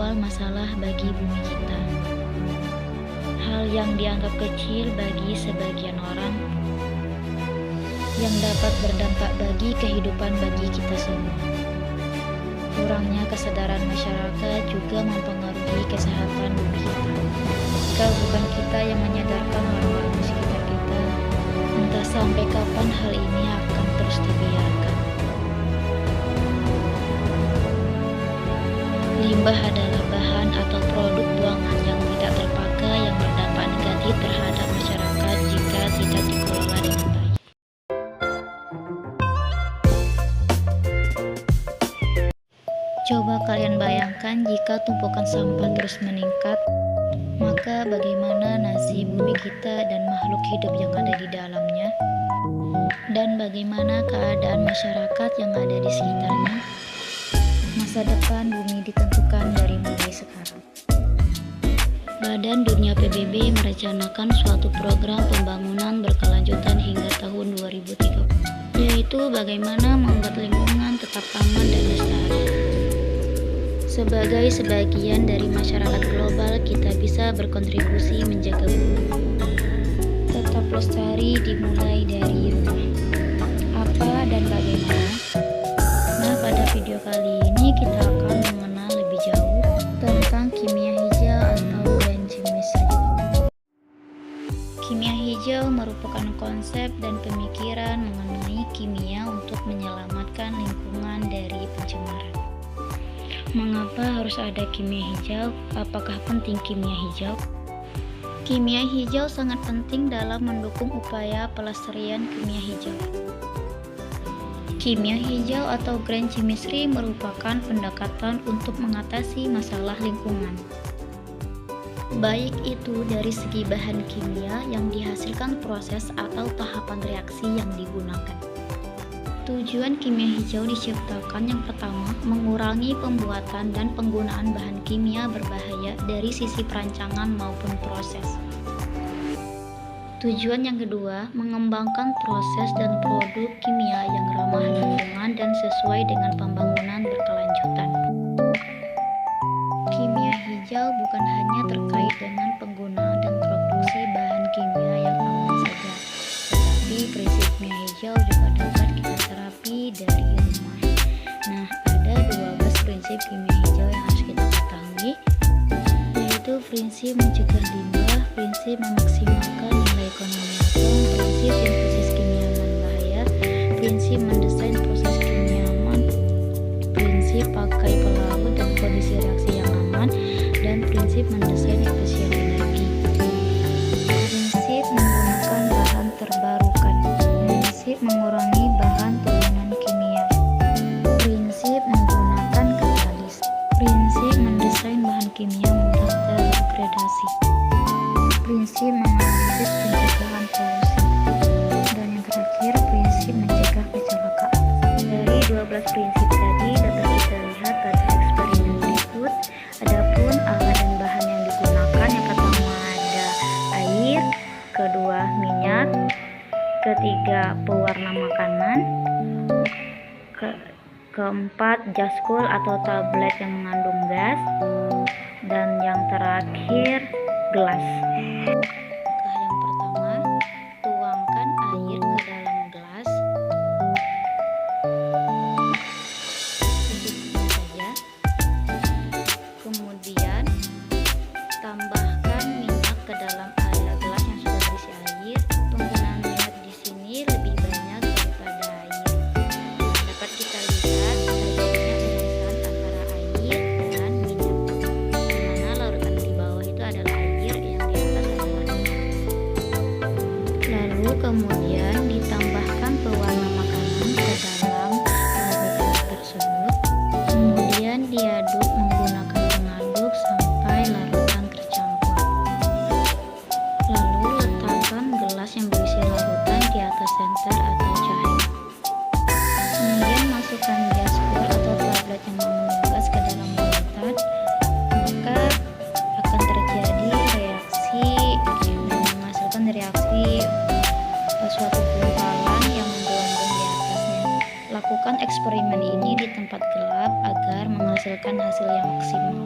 awal masalah bagi bumi kita. Hal yang dianggap kecil bagi sebagian orang yang dapat berdampak bagi kehidupan bagi kita semua. Kurangnya kesadaran masyarakat juga mempengaruhi kesehatan bumi kita. Jika bukan kita yang menyadarkan orang-orang di sekitar kita, entah sampai kapan hal ini akan terus dibiarkan. Limbah adalah bahan atau produk buangan yang tidak terpakai yang berdampak negatif terhadap masyarakat jika tidak dikelola dengan baik. Coba kalian bayangkan jika tumpukan sampah terus meningkat, maka bagaimana nasib bumi kita dan makhluk hidup yang ada di dalamnya? Dan bagaimana keadaan masyarakat yang ada di sekitarnya? Masa depan bumi ditentukan dari mulai sekarang. Badan Dunia PBB merencanakan suatu program pembangunan berkelanjutan hingga tahun 2030, yaitu bagaimana membuat lingkungan tetap aman dan lestari. Sebagai sebagian dari masyarakat global, kita bisa berkontribusi menjaga bumi tetap lestari dimulai dari rumah. Apa dan bagaimana? Nah, pada video kali ini kita akan mengenal lebih jauh tentang kimia hijau atau green chemistry. Kimia hijau merupakan konsep dan pemikiran mengenai kimia untuk menyelamatkan lingkungan dari pencemaran. Mengapa harus ada kimia hijau? Apakah penting kimia hijau? Kimia hijau sangat penting dalam mendukung upaya pelestarian kimia hijau. Kimia hijau atau green chemistry merupakan pendekatan untuk mengatasi masalah lingkungan. Baik itu dari segi bahan kimia yang dihasilkan proses atau tahapan reaksi yang digunakan. Tujuan kimia hijau diciptakan yang pertama, mengurangi pembuatan dan penggunaan bahan kimia berbahaya dari sisi perancangan maupun proses. Tujuan yang kedua, mengembangkan proses dan produk kimia yang ramah lingkungan dan sesuai dengan pembangunan berkelanjutan. Kimia hijau bukan hanya terkait dengan penggunaan dan produksi bahan kimia yang aman saja, tetapi prinsip kimia hijau juga dapat kita terapi dari rumah. Nah, ada 12 prinsip kimia hijau yang harus kita ketahui, yaitu prinsip mencegah limbah, prinsip memaksimalkan nilai ekonomi atom, prinsip sintesis kimia aman bahaya, prinsip mendesain proses kimia aman, prinsip pakai pelaut dan kondisi reaksi yang aman, dan prinsip mendesain efisien energi. Prinsip menggunakan bahan terbarukan, prinsip mengurangi bahan turunan kimia, prinsip menggunakan katalis, prinsip mendesain bahan kimia mudah terdegradasi, prinsip menganalisis pencegahan polusi, dan yang terakhir prinsip mencegah kecelakaan. Dari 12 prinsip tadi dapat kita lihat pada eksperimen berikut. Adapun alat dan bahan yang digunakan, yang pertama ada air, kedua minyak, ketiga pewarna makanan, keempat jaskul atau tablet yang mengandung gas, dan yang terakhir gelas. Langkah yang pertama, tuangkan air ke dalam gelas. Sedikit saja. Kemudian tambahkan minyak ke dalam air gelas yang sudah berisi air. Penggunaan minyak di sini lebih banyak daripada air. Dapat kita lihat terjadinya pemisahan antara air dan minyak, di mana larutan di bawah itu adalah air, yang di atas adalah minyak. Lalu kemudian ditambahkan pewarna makanan ke dalam gelas tersebut. Kemudian diaduk menggunakan pengaduk sampai larutan tercampur. Lalu letakkan gelas yang berisi larutan di atas senter atau jahit. Kemudian masukkan jaspul atau tablet yang mengandung gas ke dalam larutan, maka akan terjadi reaksi yang menghasilkan reaksi suatu gumpalan yang menggelembung di atasnya. Lakukan Lakukan eksperimen ini di tempat gelap agar menghasilkan hasil yang maksimal.